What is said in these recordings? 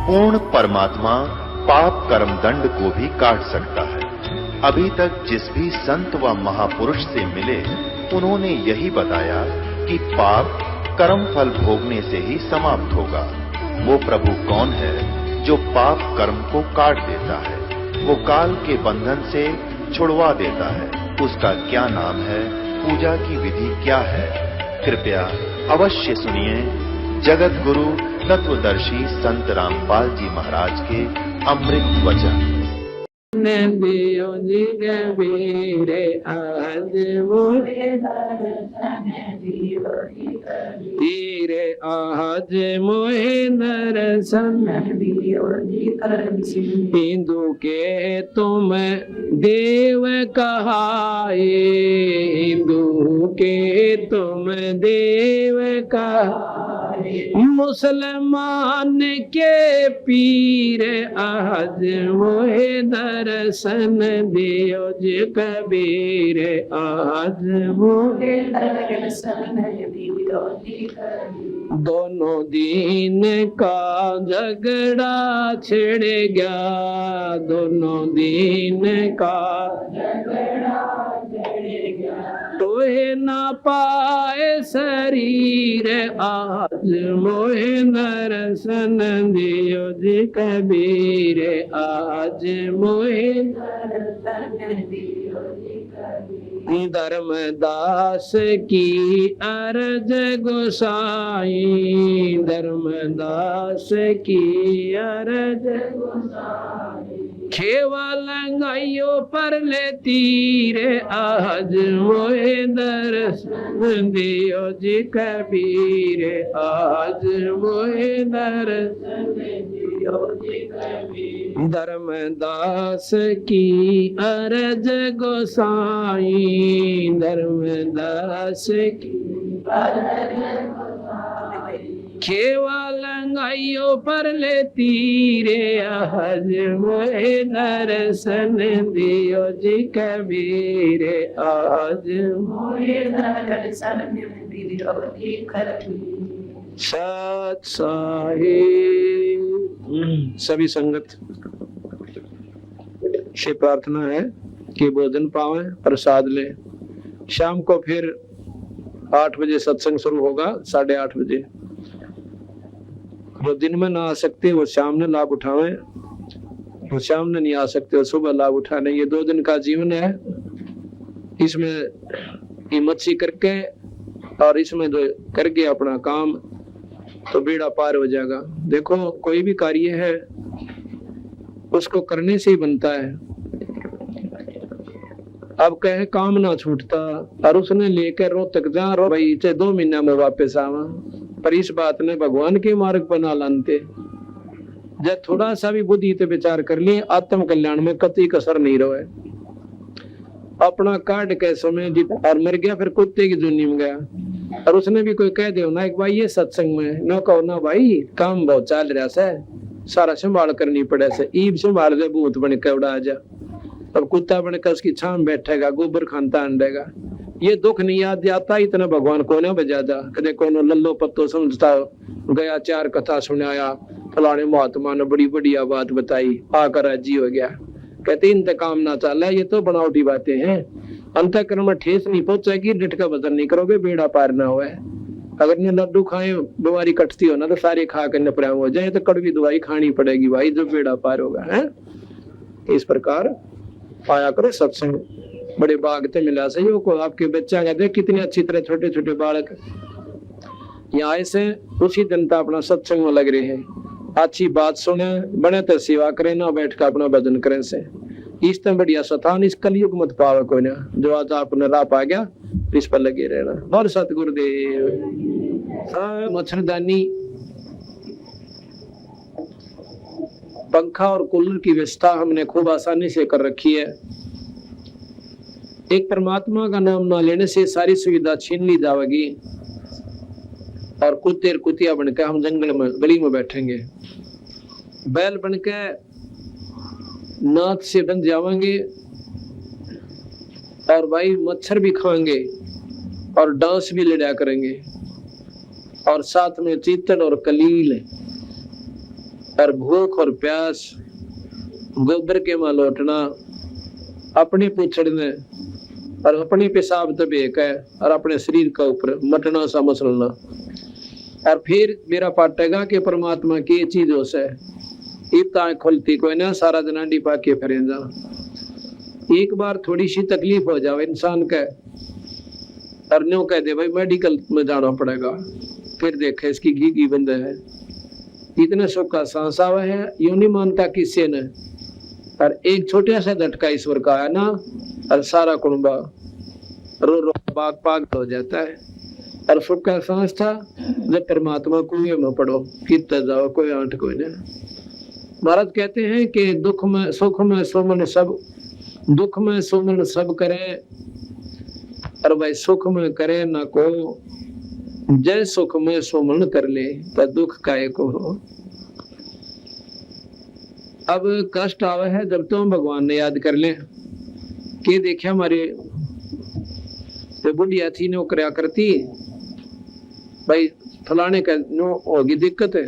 पूर्ण परमात्मा पाप कर्म दंड को भी काट सकता है। अभी तक जिस भी संत व महापुरुष से मिले, उन्होंने यही बताया कि पाप कर्म फल भोगने से ही समाप्त होगा। वो प्रभु कौन है जो पाप कर्म को काट देता है, वो काल के बंधन से छुड़वा देता है? उसका क्या नाम है, पूजा की विधि क्या है? कृपया अवश्य सुनिए जगत गुरु तत्वदर्शी संत रामपाल जी महाराज के अमृत वचन। दियो जी कबीरे आज मोहे धीरे आज मोहे दर्शन हिंदू के तुम देव कहाए, हिंदू के तुम देव कहाए, मुसलमान के पीर आज मोहे दर्शन दियो जी कबीर आज मोहे दर्शन दियो जी कबीर। दोनों दीन का झगड़ा छिड़ गया, दोनों दीन का झगड़ा छिड़ गया, तोहे ना पाए शरीर आज मोहे दर्शन दियो जी कबीर आज मोहे दर्शन दियो जी कबीर। धर्मदास की अर्ज गोसाई, धर्मदास की अर्ज गोसाई, खेवा लंगाइयो पर ले तीर आज मोहे दर्शन दियो जी कबीर आज मोहे दर्शन दियो जी कबीर। धर्मदास की अर्ज गोसाई, धर्मदास की अर्ज खेवा लंगाइयो पर ले तीरे आज मोहे दर्शन दियो जी कबीर आज मोहे दर्शन दियो जी कबीर। सत साहिब। सभी संगत से प्रार्थना है कि भोजन पावे, प्रसाद ले। शाम को फिर 8 बजे सत्संग शुरू होगा, 8:30 बजे। जो दिन में ना आ सकते वो शाम में लाभ उठावे, वो शाम में नहीं आ सकते वो सुबह लाभ उठाने। ये 2 दिन का जीवन है, इसमें हिम्मत सी करके और इसमें जो करके अपना काम तो बेड़ा पार हो जाएगा। देखो कोई भी कार्य है उसको करने से ही बनता है। अब कहे काम ना छूटता और उसने लेकर रोहतक जा रो भाई 2 महीना में वापस आवा, पर इस बात ने भगवान के मार्ग पर ना लानते। जब थोड़ा सा भी बुद्धि पे विचार कर लिए, आत्म कल्याण में कतई कसर नहीं रहे। अपना काट के समय और मर गया, फिर कुत्ते की जुनी में गया। और उसने भी कोई कह दे ना एक भाई ये सत्संग में न कहो ना भाई काम बहुत चल रहा से, सारा संभाल करनी पड़े से, ईब संभाल दे भूत बन के उड़ा जा। अब कुत्ता बनकर उसकी छाम बैठेगा, गोबर खानता अंडेगा। ये दुख नहीं याद आता, इतना भगवान को ना बजादा। कदे को लल्लो पत्तो समझता गया, 4 कथा सुनाया, फलाने महात्मा ने बड़ी बढ़िया बात बताई, आकर राजी हो गया। कहते इंतकाम ना चला, ये तो बनावटी बातें हैं। अंतःकरण में ठेस नहीं पहुंचेगी, डिट का वजन नहीं करोगे, बेड़ा पार ना हुआ। अगर ने लड्डू खाए बीमारी कटती हो ना तो सारे खा कर नपरा हो जाए, तो कड़वी दवाई खानी पड़ेगी भाई, जो बेड़ा पार होगा है। इस प्रकार पाया करो सत्संग, बड़े बागते मिला सहयोग को। आपके बच्चा कहते कितने अच्छी तरह छोटे छोटे बालक यहाँ से उसी जनता अपना सत्संग में लग रहे हैं। अच्छी बात सुने, बने तो सेवा करें, ना बैठ कर अपना भजन करें से। इस तरह बढ़िया स्थान इस कलयुग मत पावे कोई ना। जो आज आपने राह पा गया इस पर लगे रहना। और सतगुरुदेव मच्छरदानी पंखा और कूलर की व्यवस्था हमने खूब आसानी से कर रखी है। एक परमात्मा का नाम ना लेने से सारी सुविधा छीन ली जाएगी और कुत्ते और कुतिया बनकर हम जंगल में गली में बैठेंगे। बैल बनकर नाथ से बन जाएंगे और भाई मच्छर भी खाएंगे और डांस भी लड़ा करेंगे और साथ में चीतन और कलील और भूख और प्यास, गोबर के मां लौटना, अपनी पूछड़ने और अपनी पेशाब दबेक है और अपने शरीर का ऊपर मटना सा मसलना, और फिर मेरा पाटेगा कि परमात्मा की चीज हो से इतना खुलती कोई ना, सारा दिन अंडी पाके फिरेंदा। एक बार थोड़ी सी तकलीफ हो जाए इंसान का और न्यू कह दे भाई मेडिकल में जाना पड़ेगा, फिर देखे इसकी घी की बंद है, इतने सुख का सांस आवा है, यूं नहीं मानता किसी ने। और एक छोटा सा झटका ईश्वर का है ना, और सारा कुंबा रो रो पाग पाग हो जाता है। और सुख का सांस था जब परमात्मा कुएं में पड़ो, कितना जाओ कोई आंट कोई नहीं। महाराज कहते हैं कि दुख में सुख में सुमन सब, दुख में सुमन सब करे, और भाई सुख में करे न को, जय सुख में सुमन कर ले तो दुख काहे को हो। अब कष्ट आवे है जब तुम भगवान ने याद कर ले कि देखिए हमारे तो बुढ़िया थी नो करया करती, भाई फलाने का नो होगी दिक्कत है,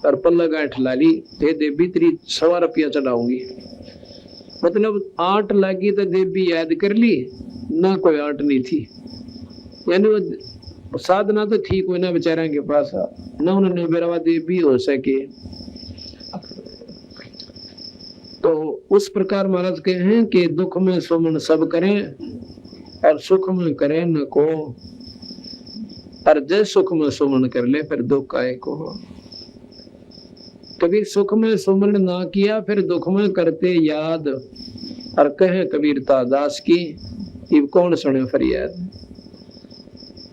और पल्ला गांठ ला ली, देवी तेरी 100 रुपया चढ़ाऊंगी। मतलब आंट लगी तो देवी याद कर ली ना, कोई आंट नहीं थी, यानी वो साधना तो ठीक हुई ना बेचारा के पास ना, उन्होंने बेरावा देवी हो सके। तो उस प्रकार महाराज कहे हैं कि दुख में सुमन सब करें और सुख में करें न को, और जय सुख में सुमन कर ले फिर दुख काहे को हो। कभी सुख में सुमन ना किया फिर दुख में करते याद, और कहे कबीरता दास की ये कौन सुने फरियाद।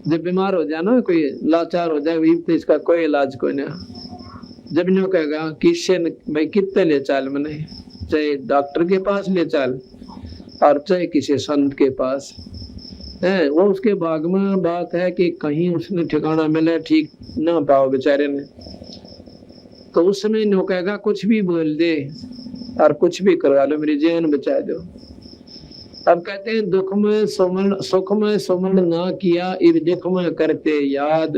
जब बीमार हो जाए ना, कोई लाचार हो जाए, तो इसका कोई इलाज कोई ना, जब न्यू कहेगा किससे भाई कितने ले चाल मैंने, चाहे डॉक्टर के पास ले चल और चाहे किसी संत के पास है, वो उसके भाग में बात है कि कहीं उसने ठिकाना मिले ठीक ना पाओ बेचारे ने, तो उस समय नो कहेगा कुछ भी बोल दे और कुछ भी करवा लो, मेरी जान बचा दो। अब कहते हैं दुख में सुमन सुख में सुमन ना किया, इब दुख में करते याद,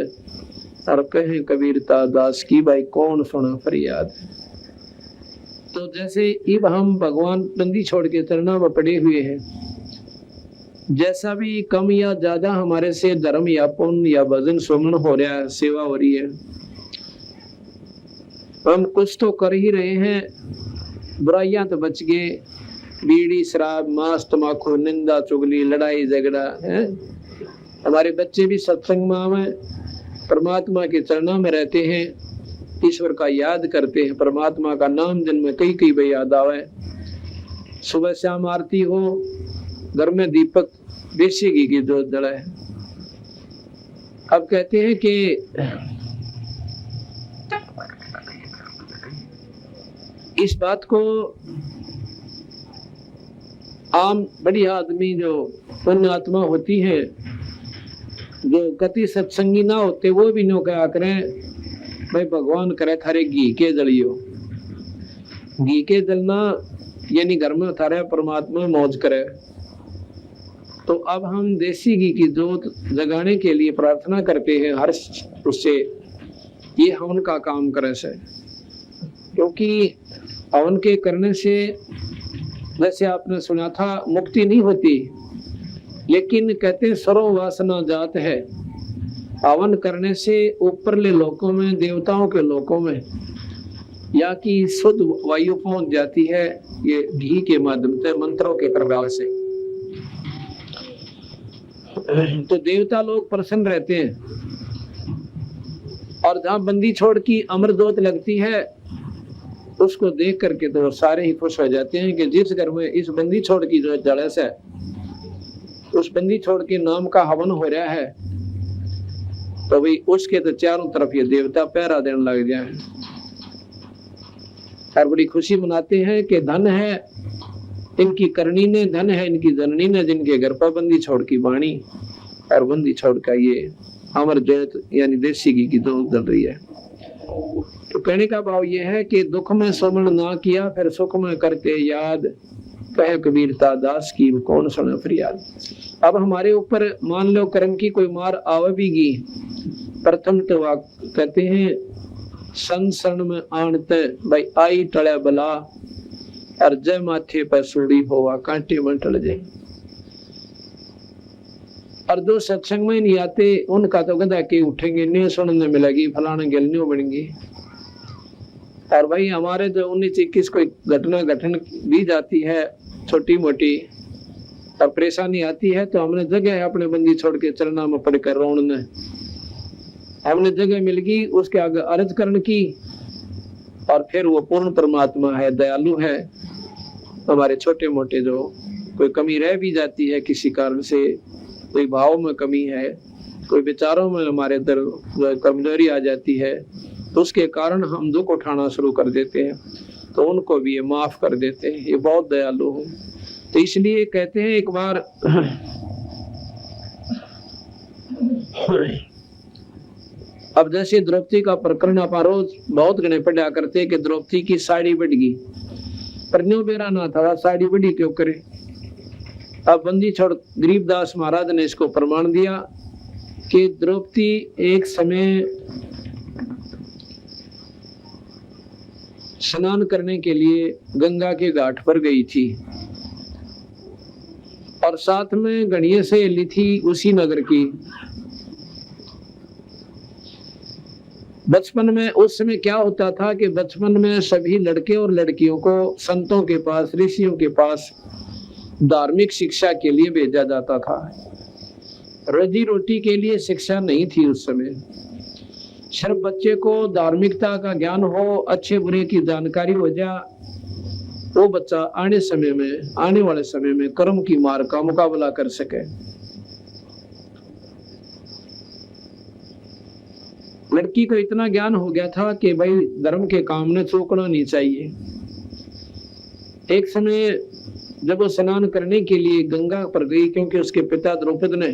और कहे कबीरता दास की भाई कौन सुना फरियाद। तो जैसे इब हम भगवान बंदी छोड़ के चरणों में पड़े हुए हैं, जैसा भी कम या ज्यादा हमारे से धर्म या पुण्य या भजन सुमन हो रहा है, सेवा हो रही है, हम कुछ तो कर ही रहे हैं, बुराइयां तो बच गए, बीड़ी शराब मांस तमाकू निंदा चुगली लड़ाई झगड़ा है। हमारे बच्चे भी सत्संग में आवे, परमात्मा के चरणों में रहते हैं, ईश्वर का याद करते हैं, परमात्मा का नाम दिन में कई कई बार याद आवे। सुबह शाम आरती हो, घर में दीपक देसी घी की जोत जलाए। अब कहते हैं कि इस बात को आम बड़ी आदमी जो पुण्य आत्मा होती है, जो गति सत्संगी ना होते, वो भी नो क्या करें भाई भगवान करे थारे घी के जलियो। घी के जलना यानी घर में थारे परमात्मा मौज करे। तो अब हम देसी घी की जोत जगाने के लिए प्रार्थना करते हैं हर उससे, ये हवन का काम करे से, क्योंकि हवन के करने से जैसे आपने सुना था मुक्ति नहीं होती, लेकिन कहते सर्व वासना जात है। हवन करने से ऊपरले लोकों में, देवताओं के लोकों में या की शुद्ध वायु पहुंच जाती है, ये घी के माध्यम से, मंत्रों के प्रभाव से। तो देवता लोग प्रसन्न रहते हैं, और जहां बंदी छोड़ की अमर जोत लगती है, उसको देख करके तो सारे ही खुश हो जाते हैं कि जिस घर में इस बंदी छोड़ की जो जड़े से उस बंदी छोड़ के नाम का हवन हो रहा है, तो भाई उसके तो चारों तरफ ये देवता पहरा देने लग जाए, और बड़ी खुशी मनाते हैं कि धन है इनकी करनी ने, धन है इनकी जननी ने, जिनके घर पर बंदी छोड़ की वाणी और बंदी छोड़ का ये अमर जोत यानी देसी घी की जोत जल रही है। तो कहने का भाव ये है कि दुख में सुमन ना किया फिर सुख में करते याद, कहे कबीरता दास की कौन सुने फरियाद। अब हमारे ऊपर मान लो कर्म की कोई मार आवेगी, प्रथम तो कहते हैं संसरण में आणते भाई आई टले बला और जय माथे पर सूड़ी होवा कांटे में टल जाए। और जो सत्संग में नहीं आते उनका तो गदा के उठेंगे, नहीं सुनने मिलेगी, फलाना गिलनियों बनेंगी। और भाई हमारे जो 19-21 कोई घटना घटन भी जाती है छोटी मोटी और परेशानी आती है तो हमने जगह अपने बंदी छोड़ के चलना में पड़कर रोने हमने जगह मिल गई, उसके आगे अर्ज करने की। और फिर वो पूर्ण परमात्मा है, दयालु है। हमारे छोटे मोटे जो कोई कमी रह भी जाती है किसी कारण से, कोई भाव में कमी है, कोई विचारों में हमारे अंदर कमजोरी आ जाती है, तो उसके कारण हम दुख उठाना शुरू कर देते हैं, तो उनको भी ये माफ कर देते हैं। ये बहुत दयालु है। तो इसलिए कहते हैं एक बार अब जैसे द्रौपदी का प्रकरण आप रोज बहुत गणे पढ़ा करते कि द्रौपदी की साड़ी बढ़ गई, पर न्यू बेरा ना था, साड़ी बढ़ी क्यों करे। अब बंदी छोड़ गरीबदास महाराज ने इसको प्रमाण दिया कि द्रौपदी एक समय स्नान करने के लिए गंगा के घाट पर गई थी और साथ में गणिये सहेली थी उसी नगर की। बचपन में उस समय क्या होता था कि बचपन में सभी लड़के और लड़कियों को संतों के पास, ऋषियों के पास धार्मिक शिक्षा के लिए भेजा जाता था। रोजी रोटी के लिए शिक्षा नहीं थी उस समय। सिर्फ बच्चे को धार्मिकता का ज्ञान हो, अच्छे बुरे की जानकारी हो जा, वो बच्चा आने वाले समय में कर्म की मार का मुकाबला कर सके। लड़की को इतना ज्ञान हो गया था कि भाई धर्म के काम में चूकना नहीं चाहिए। एक समय जब वो स्नान करने के लिए गंगा पर गई, क्योंकि उसके पिता द्रौपद ने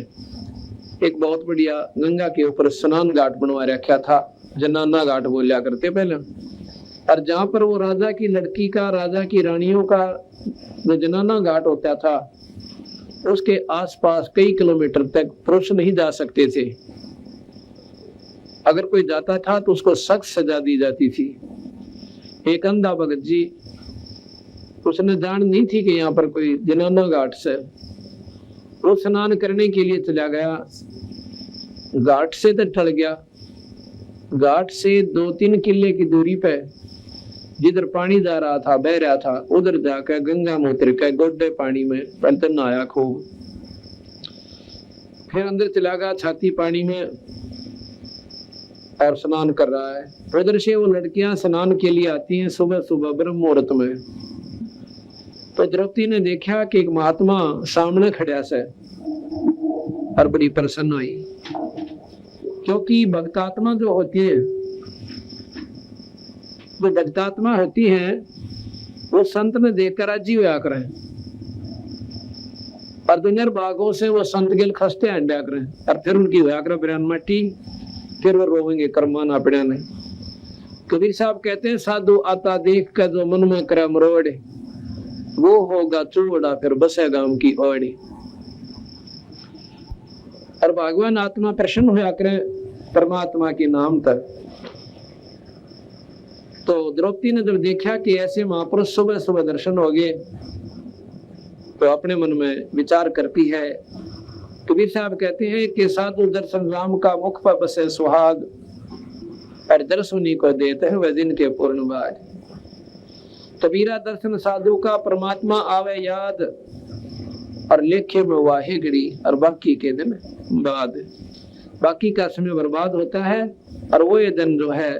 एक बहुत बढ़िया गंगा के ऊपर स्नान घाट बनवा रखा था, जनाना घाट बोलिया करते पहले। और जहां पर वो राजा की लड़की का, राजा की रानियों का जो जनाना घाट होता था, उसके आसपास कई किलोमीटर तक पुरुष नहीं जा सकते थे। अगर कोई जाता था तो उसको सख्त सजा दी जाती थी। एक अंधा भगत जी, उसने जान नहीं थी कि यहाँ पर कोई जनाना घाट से, वो स्नान करने के लिए चला गया। घाट से तो टल गया, घाट से 2-3 किले की दूरी पे जिधर पानी जा रहा था, बह रहा था, उधर जाकर गंगा में उतर के गोड्डे पानी में पहले नहाया खूब। फिर अंदर चला गया छाती पानी में और स्नान कर रहा है। उधर से वो लड़कियां स्नान के लिए आती हैं सुबह सुबह ब्रह्म मुहूर्त में। तो द्रौपदी ने देखा कि एक महात्मा सामने खड़ा से और बड़ी प्रसन्न हुई, क्योंकि भक्तात्मा जो होती है, जो भक्तात्मा होती है, वो संत ने देखकर राजी हुआ करें और दुनिया भागों से वो संत गिल खसते अंडा करें और फिर उनकी हुआ करें बिरान मट्टी, फिर वो रोवेंगे कर्माना पड़ा नहीं। कबीर साहब कहते हैं साधु आता देख कर जो मन में करे मरोड़े, वो होगा चूड़ा फिर बसेगा उनकी ओड़ी। और भगवान आत्मा प्रसन्न हुआ करे परमात्मा के नाम तक। तो द्रौपदी ने जब देखा कि ऐसे महापुरुष सुबह सुबह दर्शन हो गए, तो अपने मन में विचार करती है। कबीर साहब कहते हैं कि साधु दर्शन राम का मुख पर बसे सुहाग, और दर्शनी को देते हैं वह दिन के पूर्ण भाग। कबीरा दर्शन साधु का परमात्मा आवे याद, और लेखे में वाहे घड़ी और बाकी के दिन बाद। बाकी का समय बर्बाद होता है और वो ये दिन जो है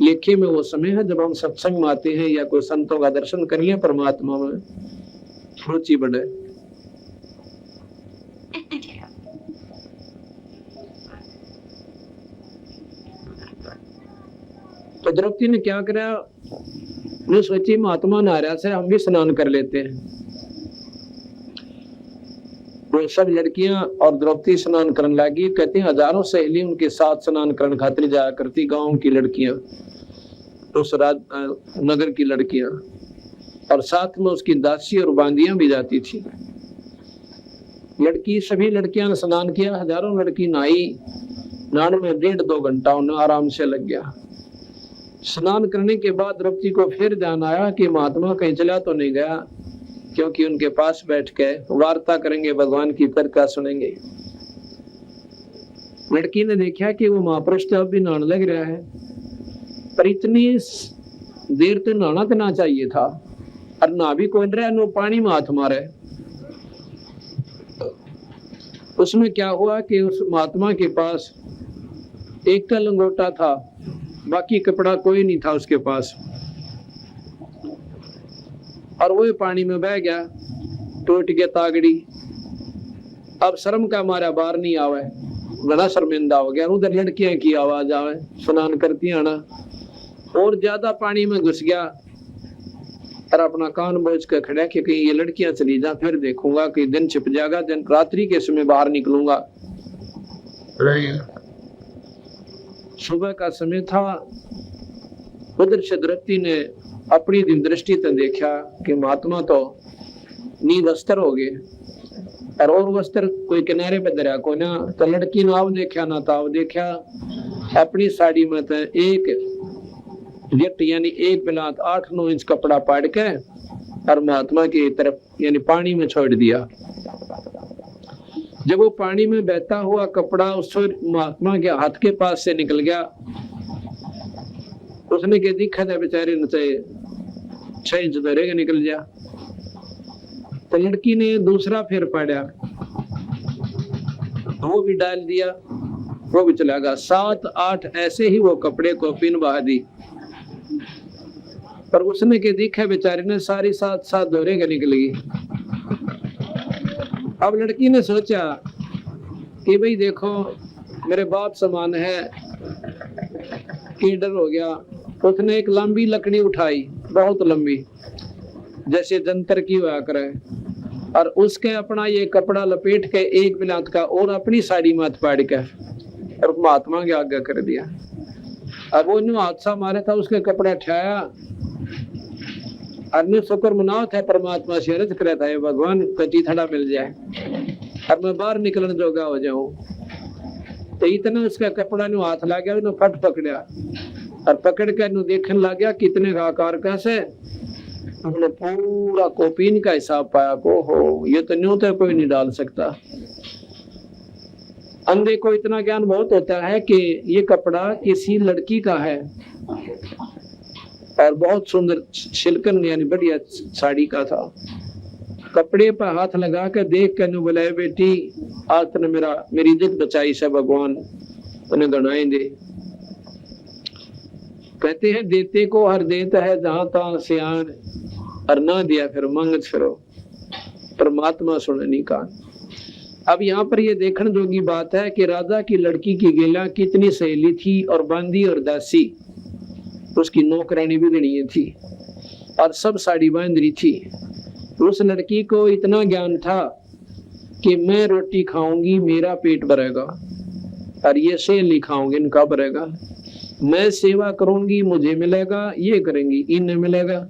लेखे में वो समय है जब हम सत्संग में आते हैं या कोई संतों का दर्शन कर लिया, परमात्मा में रुचि बढ़े। तो द्रौपदी ने क्या करा, ने सोची महात्मा नहा से हम भी स्नान कर लेते हैं। वो सब लड़कियां और द्रौपदी स्नान करने लगी। कहते हैं हजारों सहेली उनके साथ स्नान करने खातिर जाया करती, गांव की लड़कियां, उस नगर की लड़कियां, और साथ में उसकी दासी और बांदियां भी जाती थी। लड़की सभी लड़कियां ने स्नान किया, हजारों लड़की नहाई। नहाने में 1.5-2 घंटा उन्हें आराम से लग गया। स्नान करने के बाद द्रौपदी को फिर ध्यान आया कि महात्मा कहीं चला तो नहीं गया, क्योंकि उनके पास बैठ के वार्ता करेंगे, भगवान की कथा सुनेंगे। लड़की ने देखा कि वो महापुरुष तो अब भी नहाने लग रहा है, पर इतनी देर तो नहाना तो ना चाहिए था, और ना भी कोई रहा, नो पानी में हाथ मारे। उसमें क्या हुआ कि उस महात्मा के पास एक का लंगोटा था, बाकी कपड़ा कोई नहीं था उसके पास, और वो पानी में बह गया, टूट गया तागड़ी। अब शर्म का मारा बाहर नहीं आवे, बड़ा शर्मिंदा हो गया। उधर लड़कियां की आवाज आवे, स्नान करती आना, और ज्यादा पानी में घुस गया और अपना कान बोझ कर खड़ा कि कहीं ये लड़कियां चली जा, फिर देखूंगा कि दिन छिप जाएगा, दिन रात्रि के समय बाहर निकलूंगा। सुबह का समय था। उधर से द्रौपदी ने अपनी दिन दृष्टि से देखा कि महात्मा तो नींद वस्त्र हो गए, और वस्त्र कोई किनारे पे दरिया को ना, तो लड़की ने अब देखा ना ताव देखा, अपनी साड़ी में तो एक जट यानी एक बिलात 8-9 इंच कपड़ा पाड़ के और महात्मा की तरफ यानी पानी में छोड़ दिया। जब वो पानी में बहता हुआ कपड़ा उस महात्मा के हाथ के पास से निकल गया, उसने के दिखा था बेचारे न 6 इंच दरेगा निकल गया। तो लड़की ने दूसरा फिर पाड़ा, वो भी डाल दिया, वो भी चला गया। 7-8 ऐसे ही वो कपड़े को पिन बहा दी, पर उसने के दिखा बेचारे ने सारी 7 दौरेगा निकल गई। अब लड़की ने सोचा कि भाई देखो मेरे बाप समान है, कि डर हो गया। उसने एक लंबी लकड़ी उठाई, बहुत लंबी, जैसे जंतर की हुआ करे, और उसके अपना ये कपड़ा लपेट के एक बिलात का और अपनी साड़ी में पाड़ के और महात्मा के आगे कर दिया। अब वो हादसा मारा था, उसके कपड़ा उठाया, अन्य शुक्र मनाओ था, परमात्मा से अर्ज करे था भगवान कची थड़ा मिल जाए और मैं बाहर निकलने जोगा हो जाऊं। तो इतना उसका कपड़ा नु हाथ ला गया, फट पकड़ा और पकड़ कर नु देखने लग गया कितने का आकार का से। हमने पूरा कोपीन का हिसाब पाया को हो, ये तो न्यू तो कोई नहीं डाल सकता। अंधे को इतना ज्ञान बहुत होता है कि ये कपड़ा किसी लड़की का है और बहुत सुंदर सिल्कन यानी बढ़िया साड़ी का था। कपड़े पर हाथ लगा कर देख कर बोला बेटी आज तने मेरी इज्जत बचाई से भगवान उन्हें गणाए दे। कहते हैं देते को हर देता है जहां तहां सियान, और ना दिया फिर मांगत फिरो, परमात्मा सुननी कान। अब यहाँ पर ये देखने जोगी बात है कि राजा की लड़की की गेला कितनी सहेली थी, और बांदी और दासी उसकी नौकरानी भी गणी थी, और सब साड़ी बांध रही थी। उस लड़की को इतना ज्ञान था कि मैं रोटी खाऊंगी मेरा पेट भरेगा, और ये सहेली खाऊंगी इनका भरेगा। मैं सेवा करूंगी मुझे मिलेगा, ये करेंगी इन्हें मिलेगा।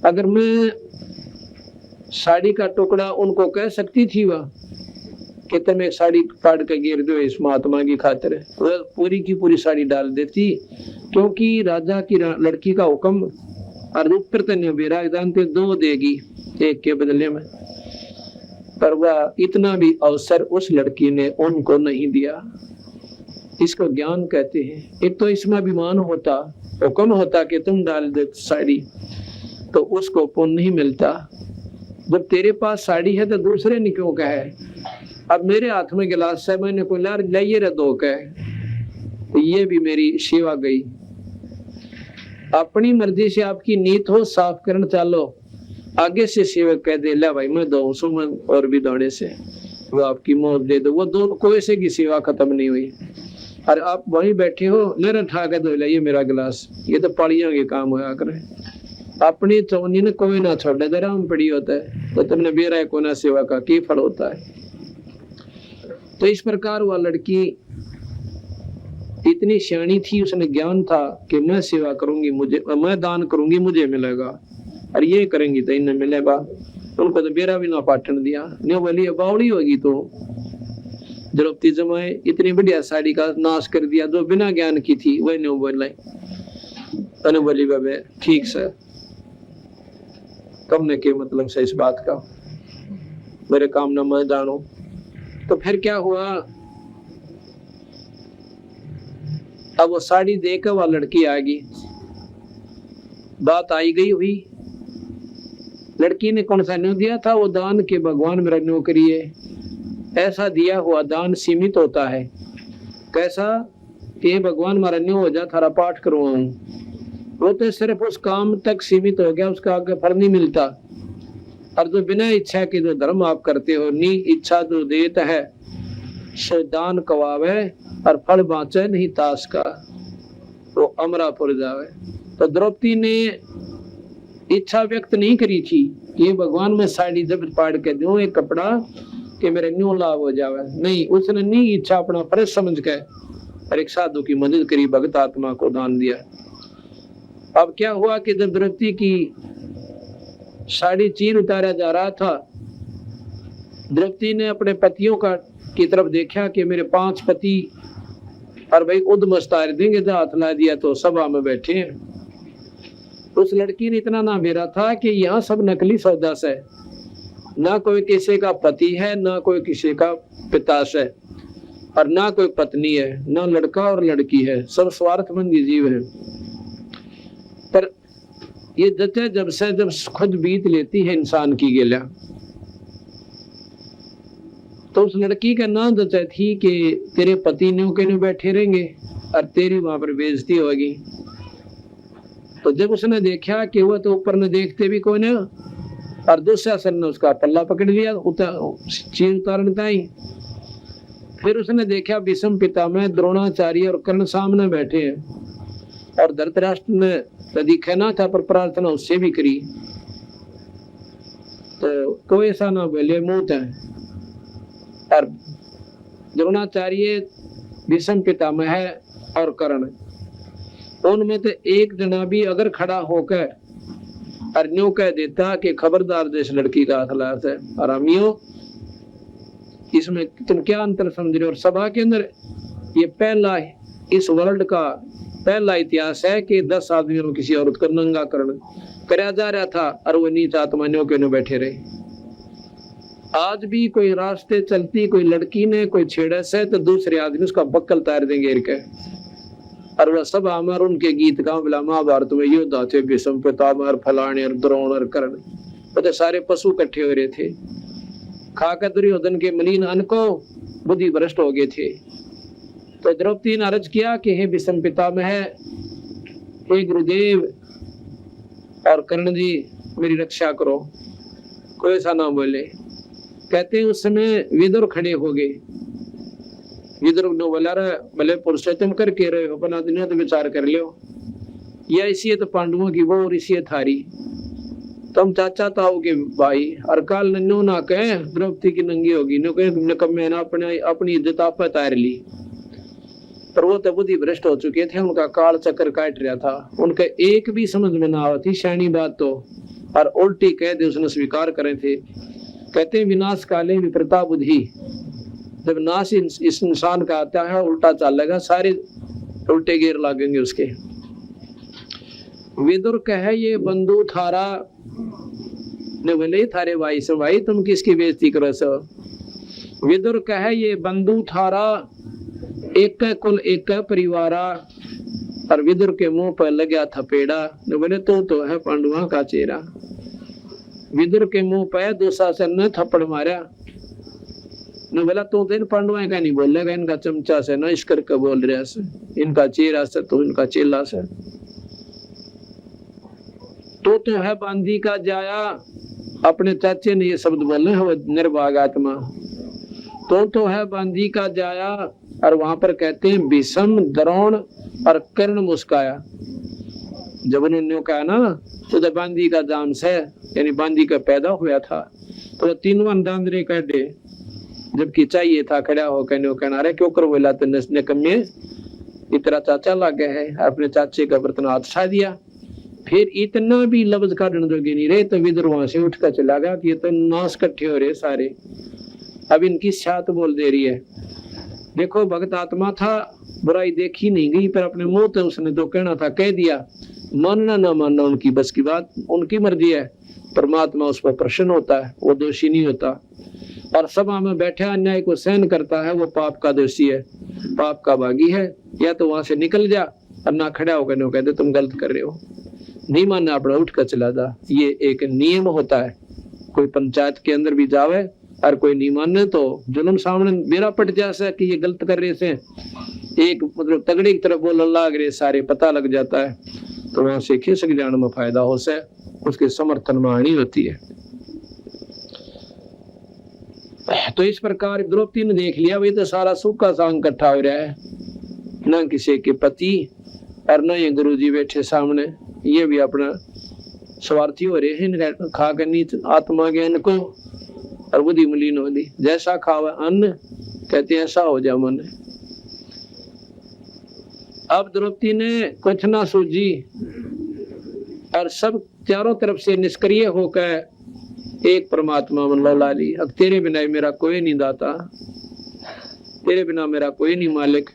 अगर मैं साड़ी का टुकड़ा उनको कह सकती थी वह कि तुम्हें साड़ी फाड़ के गिर दो इस महात्मा की खातिर, वह पूरी की पूरी साड़ी डाल देती, क्योंकि राजा की लड़की का हुक्म और ऊपर तने जानते 2 देगी एक के बदले में। पर वह इतना भी अवसर उस लड़की ने उनको नहीं दिया। इसको ज्ञान कहते हैं। एक तो इसमें अभिमान होता, हुक्म होता कि तुम डाल दे साड़ी, तो उसको पुण्य नहीं मिलता। जब तेरे पास साड़ी है तो दूसरे ने क्यों कहे। अब मेरे हाथ में गिलास है, मैंने को लाइए रे 2 कहे, तो ये भी मेरी सेवा गई। अपनी मर्जी से आपकी नीयत हो साफ करना चालो, आगे से सेवक कह दे ला भाई मैं 2 सुमन और भी दौड़े से वो आपकी मौत दे दो, वो दोनों कोई से की सेवा खत्म नहीं हुई। और आप वहीं बैठे हो मेरा ठा के दो लाइए मेरा गिलास, ये तो पड़ियों के काम होया करे। अपनी चौनी ने कोई ना छोड़े दे राम पड़ी होता है, तो तुमने बेरा को ना सेवा का की फल होता है। तो इस प्रकार वह लड़की इतनी सियाणी थी, उसने ज्ञान था कि मैं सेवा करूंगी मुझे, मैं दान करूंगी मुझे मिलेगा, और ये करेंगी तो इन्हें मिलेगा। उनको तो बेरा भी ना पाटन दिया, नहीं बोली बावड़ी होगी तो द्रौपदी जमाए इतनी बढ़िया साड़ी का नाश कर दिया जो बिना ज्ञान की थी, वह नहीं बोल। तने बोली बाबे ठीक से, तुमने क्या मतलब से इस बात का, मेरे काम न मैं जानो। तो फिर क्या हुआ, अब वो साड़ी देकर वह लड़की आ गई, बात आई गई हुई। लड़की ने कौन सा न्यू दिया था, वो दान के भगवान मेरा न्यू करिए। ऐसा दिया हुआ दान सीमित होता है। कैसा कि भगवान मारा न्यू हो जा, थारा पाठ करवाऊं, वो तो सिर्फ उस काम तक सीमित हो गया, उसका आगे फल नहीं मिलता। और जो बिना इच्छा के जो धर्म आप करते हो, नी इच्छा जो देता है सो दान कवावे, और फल बाँचे नहीं ताश का, वो अमरापुर जावे। तो द्रौपदी ने इच्छा व्यक्त नहीं करी थी कि भगवान में साड़ी जब पाड़ के दूं एक कपड़ा कि मेरे न्यू लाभ हो जावे, नहीं, उसने नहीं इच्छा अपना फर्ज समझ के और एक साधु की मदद करी, भगत आत्मा को दान दिया। अब क्या हुआ कि जब द्रौपदी की साड़ी चीर उतारा जा रहा था, द्रौपदी ने अपने पतियों का की तरफ देखा कि मेरे 5 पति और भाई उद्मस्तार देंगे, जो हाथ ला दिया तो सभा में बैठे हैं। उस लड़की ने इतना ना मेरा था कि यहाँ सब नकली सौदा से, ना कोई किसी का पति है, ना कोई किसी का पिता से, और ना कोई पत्नी है, ना लड़का और लड़की है, सब स्वार्थमंदी जीव है। पर ये जते जब से जब खुद बीत लेती है इंसान की गेला, तो उस लड़की का नाम जचा थी कि तेरे पति ने के नहीं बैठे रहेंगे और तेरी वहां पर बेइज्जती होगी। तो जब उसने देखा कि वह तो ऊपर ने देखते भी कोई नहीं, और दुशासन ने उसका पल्ला पकड़ लिया चीर उतारने ताई। फिर उसने देखा भीष्म पितामह, द्रोणाचार्य और कर्ण सामने बैठे हैं, और धृतराष्ट्र ने दिखा ना था पर प्रार्थना उससे भी करी, तो कोई ऐसा ना बोले मुंह है। और द्रोणाचार्य, भीष्म पितामह और कर्ण, उनमें तो एक जना भी अगर खड़ा होकर और न्यू कह देता कि खबरदार जिस लड़की का हाथ है, आरामियों इसमें तुम क्या अंतर समझ रहे हो। और सभा के अंदर ये पहला इस वर्ल्ड का पहला इतिहास है कि 10 आदमियों में किसी औरत का नंगा करण कराया जा रहा था, और वो नीच आत्मानियों के बैठे रहे। आज भी कोई रास्ते चलती कोई लड़की ने कोई छेड़ा से, तो दूसरे आदमी उसका बक्कल तार देंगे घेर के, और वह सब अमर उनके गीत गाँव बिला महाभारत में योद्धा थे, भीष्म पितामह, फलाने और द्रोण और कर्ण, तो सारे पशु इकट्ठे हो रहे थे। खाकर दुर्योधन के मलिन अन्न को बुद्धि भ्रष्ट हो गए थे। तो द्रौपदी ने अर्ज किया कि हे भीष्म पितामह, हे गुरुदेव और कर्ण जी, मेरी रक्षा करो। कोई ऐसा ना बोले। कहते उस समय विदुर खड़े हो गए। विदुर ने बोला, भले पुरुषोत्तम करके रहे हो, अपना दुनिया तो विचार कर लो, या इसी तो पांडवों की वो और इसी थारी, तुम चाचा ताऊ के भाई, और काल नन्नू ना कहे द्रौपदी की नंगी होगी, नो कहे तुमने कब मैंने अपनी इज्जत आप तार ली। पर वो तो बुद्धि भ्रष्ट हो चुके थे, उनका काल चक्कर काट रहा था, उनके एक भी समझ में ना आती शानी बात तो, और उल्टी कह दे उसने स्वीकार करे थे। कहते विनाश काले विप्रता बुद्धि, जब नाश इस इंसान का आता है उल्टा चलेगा, सारे उल्टे गिर लगेंगे उसके। विदुर कहे ये बंधु थारा ने बोले थारे भाई से, भाई तुम किसकी बेइज्जती करो सो। विदुर कहे ये बंधु थारा, एक कुल एक परिवारा, और विदुर के मुंह पर लगा थपेड़ा, ने बोले तो है पांडुआ का चेहरा। विदुर के मुंह पर दुशासन ने थप्पड़ मारा, ने बोला तो इन पांडुआ का नहीं बोलेगा, इनका चमचा से न इस करके बोल रहा से, इनका चेहरा से तो इनका चेला से। तो है बांधी का जाया, अपने चाचे ने ये शब्द बोले हैं, निर्भाग आत्मा। तो है बांधी का जाया, और वहां पर कहते हैं भीष्म, द्रोण और कर्ण मुस्काया। जब उन्होंने कहा ना तो बांधी का जाम से, यानी बांधी का पैदा हुआ था, तो तीनों अंदांद्रे कह दे, जबकि चाहिए था खड़ा हो कहना अरे क्यों कर बोला, तो नसने कमे इतना चाचा लगे है, अपने चाचे का बर्तन हाथ छा दिया। फिर इतना भी लफ्ज काटने जोगे नहीं रहे, तो विदुर वहां से उठकर चला गया कि ये तो नाश इकट्ठे हो रहे सारे, अब इनकी छात बोल दे रही है। देखो भगत आत्मा था, बुराई देखी नहीं गई, पर अपने मुंह तो उसने जो कहना था कह दिया, मानना ना मानना उनकी बस की बात, उनकी मर्जी है। परमात्मा उस पर प्रसन्न होता है, वो दोषी नहीं होता। और सभा में बैठे अन्याय को सहन करता है, वो पाप का दोषी है, पाप का भागी है। या तो वहां से निकल जा और ना खड़ा होकर नहीं कहते तुम गलत कर रहे हो, नहीं मानना अपना उठ कर चला जा। ये एक नियम होता है। कोई पंचायत के अंदर भी जावे और कोई नहीं माने तो जुल्म सामने मेरा पट जाए कि ये गलत कर रहे से, एक मतलब तगड़ी की तरफ बोलने लग रहे, सारे पता लग जाता है, तो वहां से खिसक जाने में फायदा हो से, उसके समर्थन में हानि होती है। तो इस प्रकार द्रौपदी ने देख लिया भाई तो सारा सुख का सांग इकट्ठा हो रहा है, न किसी के पति और न ये गुरुजी बैठे सामने, ये भी अपना स्वार्थी हो रहे हैं, खा कर नीच आत्मा ज्ञान को और बुद्धि मलिन हो दी। जैसा खावा अन्न कहते ऐसा हो जा मन। अब द्रौपदी ने कुछ ना सूझी और सब चारों तरफ से निष्क्रिय होकर एक परमात्मा मन लौला ली। अब तेरे बिना मेरा कोई नहीं दाता, तेरे बिना मेरा कोई नहीं मालिक।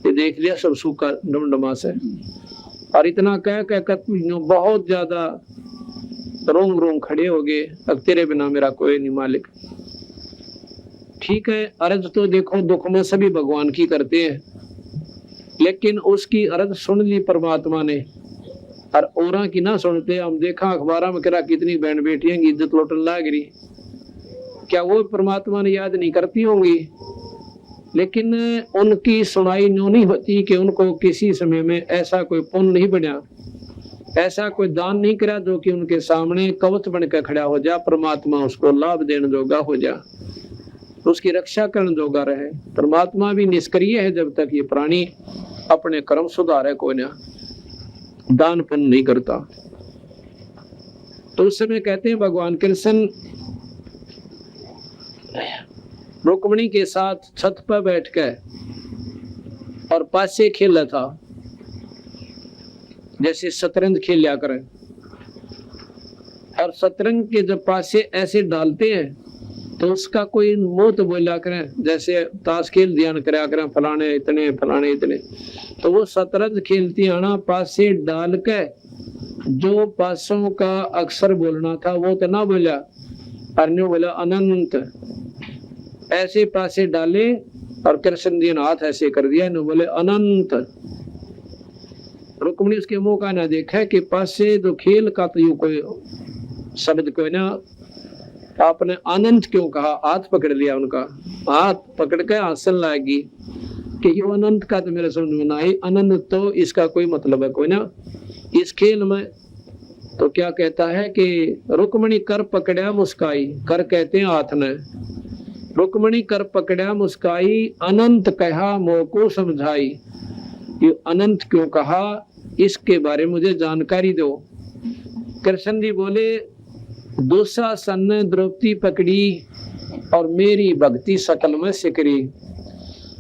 ये देख लिया सब सूखा डमडमा से, और इतना कह बहुत ज्यादा रोम रोम खड़े हो गए। अब तेरे बिना मेरा कोई नहीं मालिक। ठीक है, अर्ज तो देखो दुख में सभी भगवान की करते हैं, लेकिन उसकी अर्ज सुन ली परमात्मा ने और औरा की ना सुनते। हम देखा अखबार में करा कितनी बहन बेटियां की इज्जत लौटन लाग रही, क्या वो परमात्मा ने याद नहीं करती होंगी? लेकिन उनकी सुनाई न्यों नहीं होती कि उनको किसी समय में ऐसा कोई पुण्य नहीं बना, ऐसा कोई दान नहीं करा जो कि उनके सामने कवच बनकर खड़ा हो जा, परमात्मा उसको लाभ देने जोगा हो जा, उसकी रक्षा करने जोगा रहे। परमात्मा भी निष्क्रिय है जब तक ये प्राणी अपने कर्म सुधारे को ना दान पुण्य नहीं करता। तो उस समय कहते हैं भगवान कृष्ण रुक्मिणी के साथ छत पर बैठकर और पासे खेला था, जैसे शतरंज खेल लिया करें। और शतरंज के जब पासे ऐसे डालते हैं तो उसका कोई मुंह तो बोला करें, जैसे ताश खेल ध्यान करा करें फलाने इतने फलाने इतने। तो वो शतरंज खेलती आना पासे डाल के जो पासों का अक्षर बोलना था वो तो ना बोला, और बोला अनंत। ऐसे पासे डाले और कृष्ण जी ने हाथ ऐसे कर दिया, न बोले अनंत। रुक्मिणी उसके मुंह का ना देखा कि पासे जो खेल का तो यूं कोई शब्द कोई ना, आपने अनंत क्यों कहा? हाथ पकड़ लिया उनका, हाथ पकड़ के हंसन लगी कि ये अनंत का तो मेरे समझ में ना आई। अनंत तो इसका कोई मतलब है कोई ना इस खेल में। तो क्या कहता है कि रुक्मिणी कर पकड़ा मुस्काई, कर कहते हैं हाथ ने, रुक्मिणी कर पकड़ा मुस्काई, अनंत कहा मोह को समझाई। ये अनंत क्यों कहा इसके बारे में मुझे जानकारी दो। कृष्ण जी बोले दुशासन ने द्रौपदी पकड़ी और मेरी भक्ति सकल में सिकरी।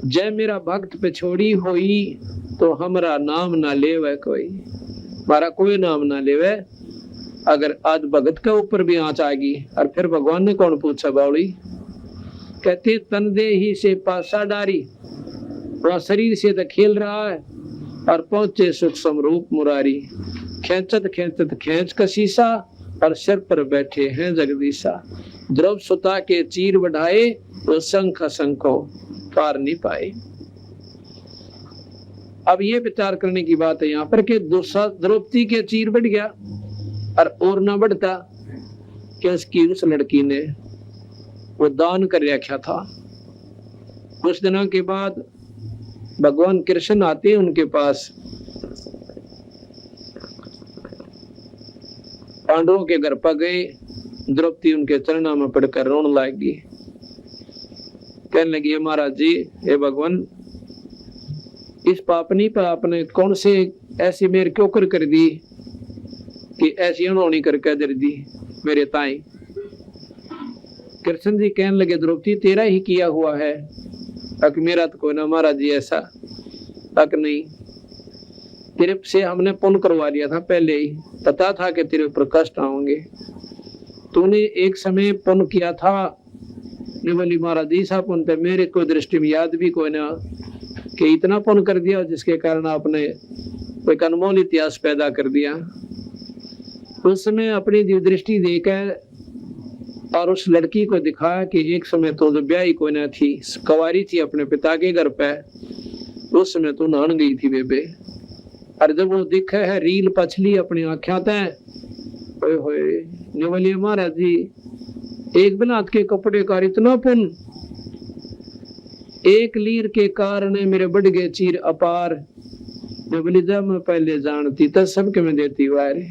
जय मेरा भक्त पे छोड़ी हुई तो हमारा नाम ना लेवे कोई, हमारा कोई नाम ना लेवे। अगर आज भगत के ऊपर भी आंच आएगी और फिर भगवान ने कौन पूछा बावड़ी? कहते तन दे ही से पासा डारी, वह शरीर से तो खेल रहा है और पहुंचे सुख समरूप मुरारी। खेचत खेचत खेच का शीशा और सिर पर बैठे हैं जगदीशा। द्रव सुता के चीर बढ़ाए तो शंख शंखो पार नहीं पाए। अब ये विचार करने की बात है यहाँ पर कि द्रौपदी के चीर बढ़ गया और ना बढ़ता कि उसकी उस लड़की ने वो दान कर रखा था। कुछ दिनों के बाद भगवान कृष्ण आते हैं उनके पास, पांडवों के घर पर गए। द्रौपदी उनके चरणों में पड़कर रोने लगी, कहने लगी महाराज जी, हे भगवान, इस पापनी पर आपने कौन से ऐसी मेरे क्यों कर दी कि ऐसी अनहोनी करके दे दी मेरे ताई। कृष्ण जी कहने लगे द्रौपदी तेरा ही किया हुआ है, अक मेरा तो कोई ना महाराज जी ऐसा, अक नहीं, तेरे से हमने पुण्य करवा लिया था पहले ही, पता था कि तेरे ऊपर कष्ट आएंगे। तूने एक समय पुण्य किया था, बोली महाराज जी सा पुण्य तो मेरे को दृष्टि में याद भी कोई ना कि इतना पुण्य कर दिया जिसके कारण आपने एक अनमोल इतिहास पैदा कर दिया। उसने अपनी दृष्टि देकर और उस लड़की को दिखाया कि एक समय तो जो ब्याही कोई न थी, कुंवारी थी अपने पिता के घर पे, उस समय तो नहान गई थी बेबे। और जब वो दिखा है रील पछली अपनी आँखें तय, बोलिए महाराज जी एक बिलात के कपड़े का इतना पुन, एक लीर के कारण मेरे बढ़ गए चीर अपार। बोली जब मैं पहले जानती तब सबके मैं देती वारे।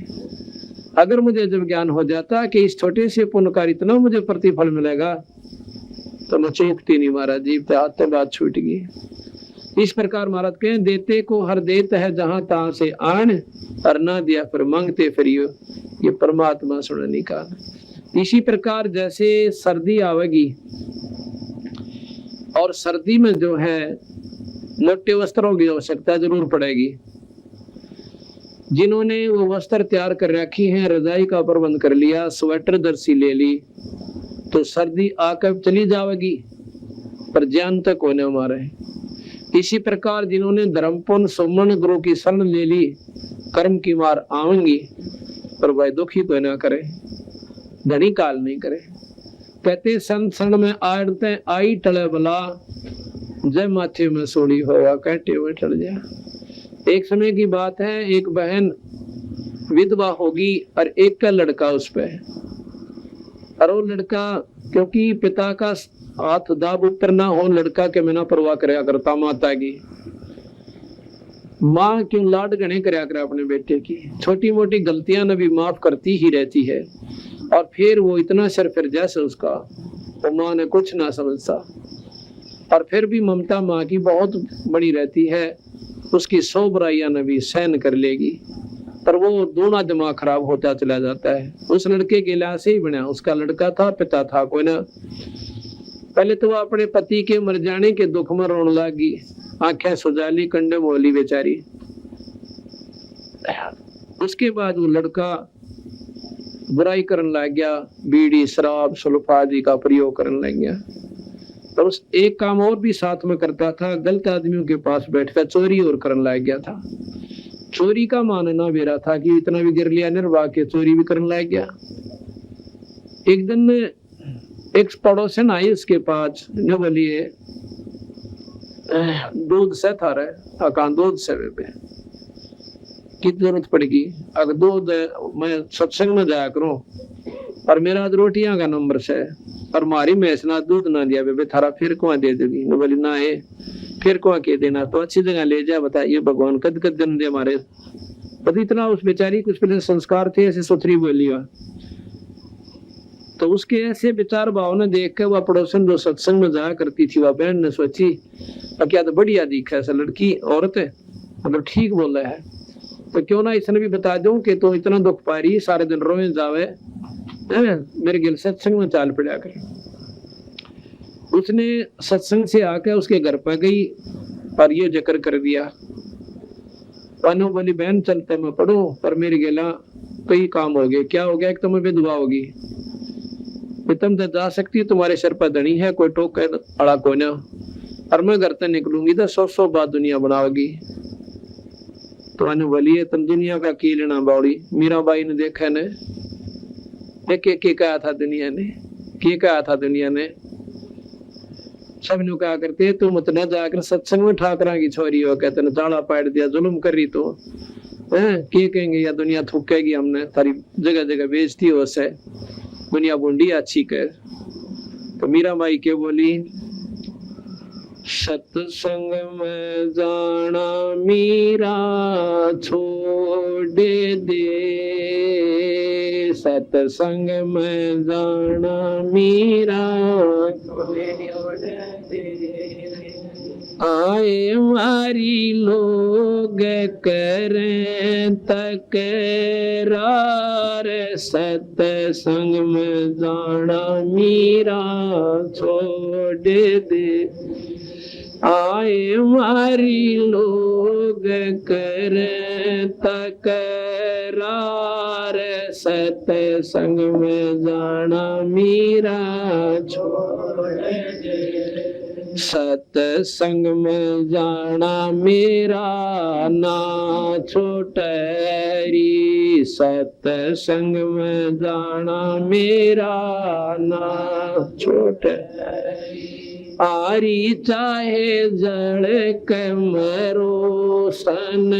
अगर मुझे जब ज्ञान हो जाता कि इस छोटे से पुण्य का इतना मुझे प्रतिफल मिलेगा तो मैं चूकती नहीं महाराज जी, हाथ बात छूट गई। इस प्रकार महाराज कहे देते को हर देत है जहां तहां से आन, और ना दिया फिर मांगते फिरियो, ये परमात्मा सुनने का। इसी प्रकार जैसे सर्दी आवेगी और सर्दी में जो है मोटे वस्त्रों की आवश्यकता जरूर पड़ेगी। जिन्होंने वो वस्त्र तैयार कर रखी हैं, रजाई का प्रबंध कर लिया, स्वेटर दर्सी ले ली, तो सर्दी आकर चली जाएगी पर ज्ञान तक होने हमारे। इसी प्रकार जिन्होंने धर्मपुन सुमन गुरु की शरण ले ली, कर्म की मार आवेंगी पर वह दुखी तो न करे, धनी काल नहीं करे। कहते संत शरण में आड़ते आई टले बला, जय माथे में सोड़ी होगा कहते हुए टल जा। एक समय की बात है, एक बहन विधवा होगी और एक का लड़का उस पे, और वो लड़का क्योंकि पिता का हाथ दाब ऊपर ना हो, लड़का के बिना परवाह कराया करता माता की। माँ क्यों लाड गणे कराया करे अपने बेटे की, छोटी मोटी गलतियां न भी माफ करती ही रहती है। और फिर वो इतना सर फिर जैसे उसका, वो माँ ने कुछ ना समझता, और फिर भी ममता माँ की बहुत बड़ी रहती है, उसकी 100 बुराइयां न भी सहन कर लेगी, पर वो दोनों दिमाग खराब होता चला जाता है। उस लड़के के लिहाज से ही बना, उसका लड़का था, पिता था कोई ना। पहले तो वो अपने पति के मर जाने के दुख में रोने लगी, आंखें सुजाली, कंडे मोली बेचारी। उसके बाद वो लड़का बुराई करने लग गया, बीड़ी शराब सुल्फा आदि का प्रयोग करने लग गया। तो उस एक काम और भी साथ में करता था, गलत आदमियों के पास बैठकर चोरी और करने लग गया था। चोरी का मानना मेरा था कि इतना भी गिर लिया निर्वाह के चोरी भी करने लग गया। एक दिन एक पड़ोसन आई उसके पास, जो बोलिए दूध से था रहे अकान दूध से की जरूरत पड़ेगी, अगर दूध मैं सत्संग में जाया करूं और मेरा रोटियां का नंबर से और मारी मैस ना दूध ना दिया बेबे थारा फिर कुआ दे देगी। न बोली ना है फिर कुआ के देना, तो अच्छी जगह ले जा, बताइए भगवान कद कद जन्म दे हमारे। पता इतना उस बेचारी कुछ पहले संस्कार थे, ऐसे सुथरी बोली। तो उसके ऐसे विचार भावना देख कर वह पड़ोसन जो सत्संग में जाया करती थी, वह बहन ने सोची क्या तो बढ़िया दिखा ऐसा लड़की औरत है, मतलब ठीक बोल रहा है, तो क्यों ना इसने भी बता दूं कि तो इतना दुख पा रही, सारे दिन रोए जावे, मेरे गिल सत्संग में चाल पड़ा कर। उसने सत्संग से आकर उसके घर पर गई और ये जिक्र कर दिया। पानो बोली बहन चलते मैं पढ़ू, पर मेरे गिला कई काम हो गए। क्या हो गया? एक तो मैं विधवा होगी, तुम तो जा सकती, तुम्हारे सर पर धनी है, कोई टोक अड़ा को ना, और मैं घर से निकलूंगी तो 100 बात दुनिया बनाओगी। तो अनु बोलिए तुम दुनिया का की लेना बाउड़ी। मीराबाई ने देखा ने के कहा था दुनिया ने, के कहा था दुनिया ने, सब नु कहा करते तुम मत न जाकर सत्संग में ठाकरा की छोरी हो, कहते न जाड़ा पाड़ दिया, जुल्म कर रही तो के कहेंगे या दुनिया थूकेगी, हमने तारी जगह जगह बेचती हो से दुनिया बूंदी अच्छी कर। तो मीराबाई के बोली सत्संग में जाना मीरा छोड़ दे, सत्संग में जाना मीरा आए मारी लोग करें तकरार, सत्संग में जाना मीरा छोड़ दे, आए मारी लोग करें तकरार, सतसंग में जाना मीरा सतसंग में जाना मेरा ना छोटरी सतसंग में जाना मेरा ना छोटरी आरी चाहे जड़ कमरो सन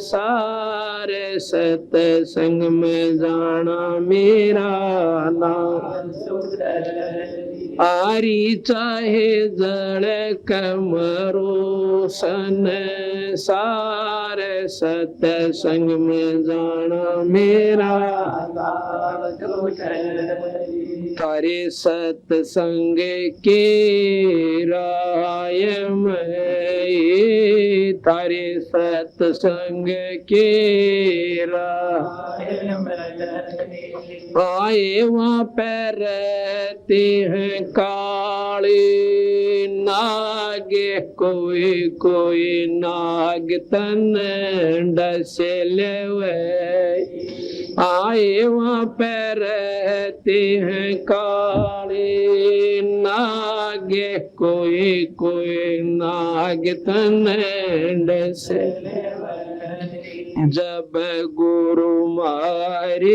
सारे सतसंग में जाना मेरा नाम आरी चाहे जड़ कमरो सन सारे सतसंग में जाना मेरा तारे सतसंग के राय में तारे सतसंग के राय आए वहाँ पर रहते हैं काले नागे कोई कोई नाग तन डसले आए वहाँ पर रहते हैं काले नागे कोई कोई नाग तन डसले जब गुरु मारे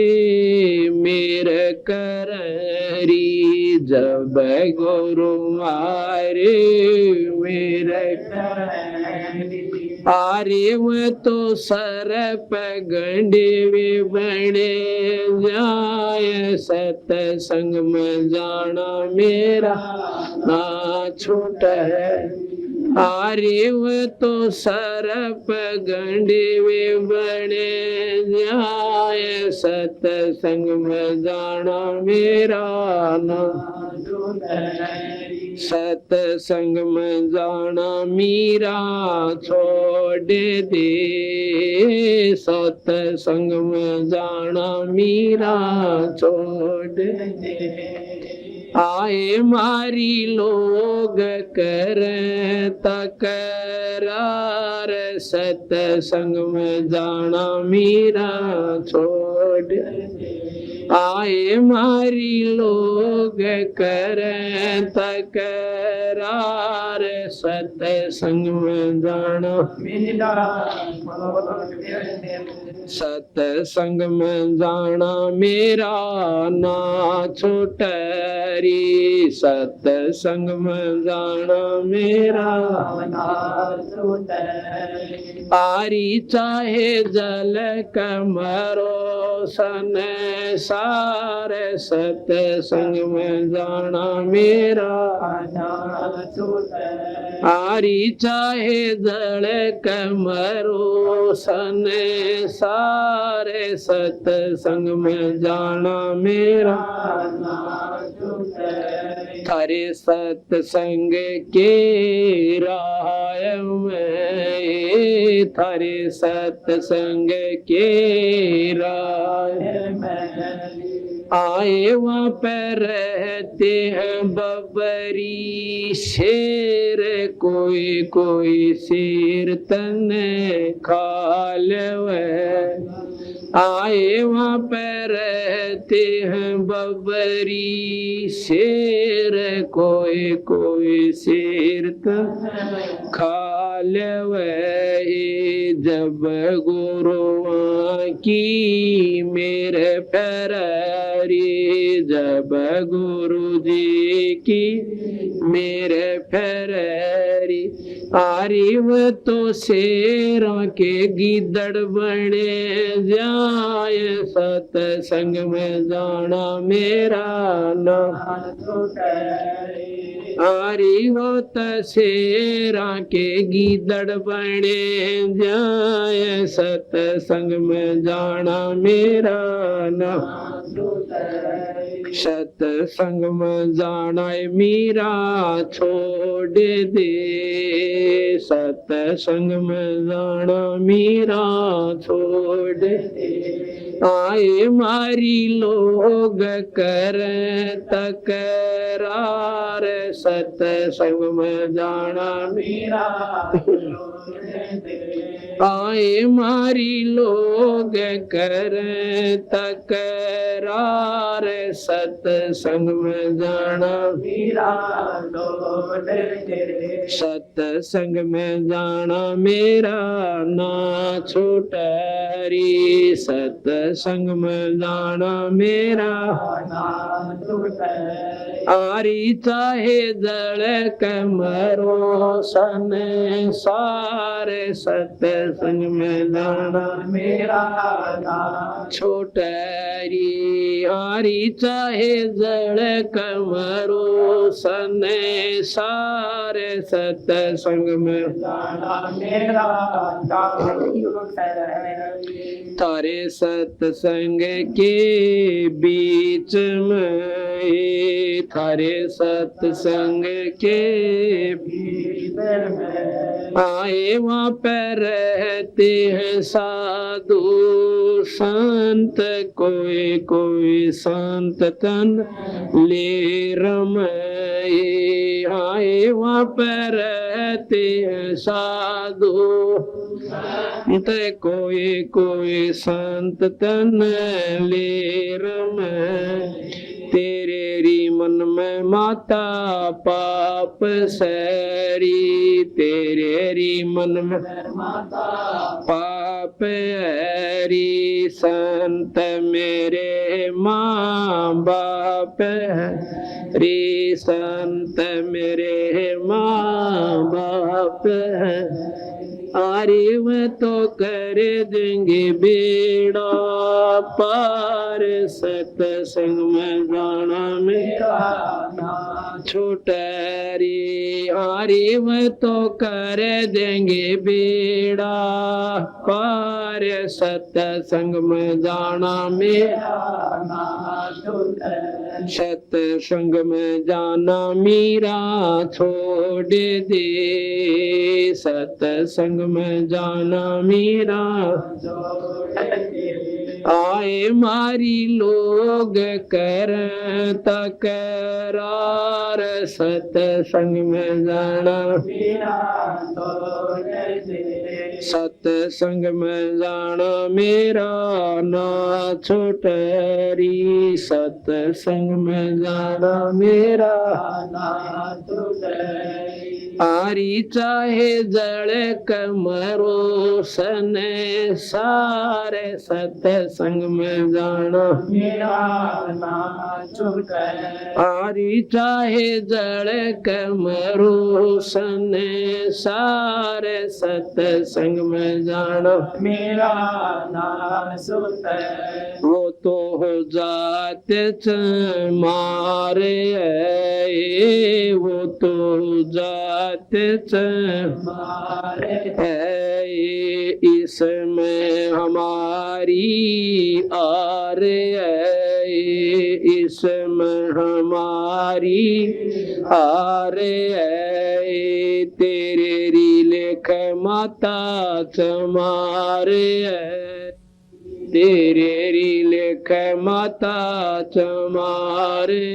मेरे कररी जब गुरु मारे मेरे आरे वो तो सर पगंडे वे बने जाए सतसंग में जाना मेरा ना छोटा है आरे वो तो सरप गंडे वे बने जाए सतसंग में जाना मेरा ना सतसंग में जाना मीरा छोड़ दे सतसंग में जाना मीरा छोड़ दे आए मारी लोग कर तकरार सतसंग में जाना मीरा छोड़ आए मारी लोग कर तकरार सतसंग में जाना सतसंग में जाना मेरा ना छोटरी सतसंग में जाना मेरा आरी चाहे जल कमरो सन सारे सतसंग में जाना मेरा आरी चाहे जल कमरो सन सारे सतसंग में जाना मेरा थारे सतसंग के राय में थारे सतसंग के राय में आए वहाँ पर रहते हैं बबरी शेर कोई कोई शेर तन खाल आए वहाँ पर रहते हैं बबरी शेर कोई कोई शेर तन खाल जब गुरुआ की मेरे फरारी जब गुरु जी की मेरे फरारी आरी वो तो शेरों के गिदड़ बने जाए सतसंग में जाना मेरा ना आरी वो तो शेरा के गिदड़ बने जाए सतसंग में जाना मेरा ना सत्संग में जाना मीरा छोड़ दे, सत्संग में जाना मीरा छोड़ दे। आए मारी लोग कर तकरार, सत्संग में जाना मीरा आए मारी लोग कर तकरार, सत्संग में जाना मीरा सत्संग में जाना मेरा ना छूटरी, सत्संग में जाना मेरा आरी चाहे जल कमरो सन सारे, सत्संग में जाना मेरा छोटरी। आरी चाहे जल कमरो सन सारे, सत्संग में जाना मेरा तारे सत्संग के बीच में, थारे सत्संग के बीच में आए वहाँ पर रहते हैं साधु संत, कोई कोई संत तन ले रमाए। आए वहाँ पर रहते हैं साधु कोई कोई संत तन ले रमाए। तेरे री मन में माता पाप सरी, तेरे री मन में माता पाप हरी, संत मेरे माँ बाप री, संत मेरे माँ बाप आरे वह तो कर देंगे बेड़ा पार, सत्संग में जाना मेरा ना छोटरी। आरे वह तो कर देंगे बेड़ा पार, सत्संग में जाना मेरा ना छोटरी। सत्संग में जाना मीरा छोड़ दे, सत्संग में जाना मीरा आए मारी लोग कर तकरार, सत्संग में जाना सत्संग में जाना मेरा ना छोटरी, सत्संग में जाना मेरा ना छोटरी। आरी चाहे जड़ कमरो सन सारे, सत्संग में जाना मेरा ना छोटरी। आरी चाहे जड़ कमरो सन सारे, सत्संग में जाना मेरा ना छोटरी। वो तो हो जाते मारे है, वो तो जाते मारे है, इसमें हमारी आर है, इसमें हमारी आर है। तेरे री लेख माता चमारे है, तेरे री लेख माता चमारे